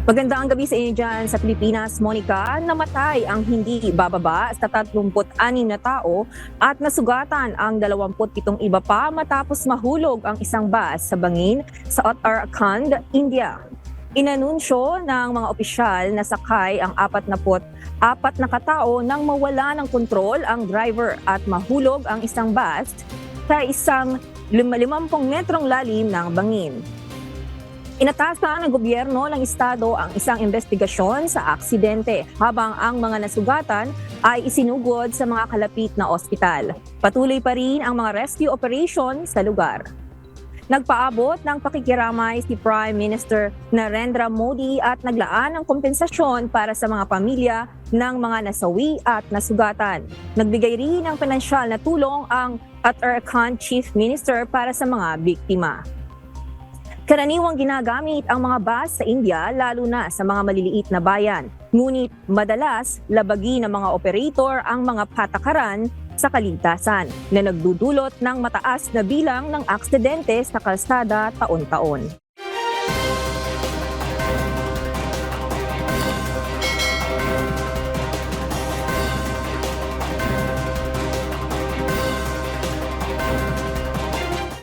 Magandang gabi sa inyo dyan sa Pilipinas, Monica. Namatay ang hindi bababa sa 36 na tao at nasugatan ang 27 iba pa matapos mahulog ang isang bus sa bangin sa Uttarakhand, India. Inanunsyo ng mga opisyal na sakay ang 44 na katao nang mawala ng kontrol ang driver at mahulog ang isang bus sa isang 50 metrong lalim ng bangin. Inatasan ng gobyerno ng estado ang isang investigasyon sa aksidente habang ang mga nasugatan ay isinugod sa mga kalapit na ospital. Patuloy pa rin ang mga rescue operation sa lugar. Nagpaabot ng pakikiramay si Prime Minister Narendra Modi at naglaan ng kompensasyon para sa mga pamilya ng mga nasawi at nasugatan. Nagbigay rin ng pinansyal na tulong ang Uttarakhand Chief Minister para sa mga biktima. Karaniwang ginagamit ang mga bus sa India lalo na sa mga maliliit na bayan. Ngunit madalas labagi ng mga operator ang mga patakaran sa kaligtasan na nagdudulot ng mataas na bilang ng aksidente sa kalsada taon-taon.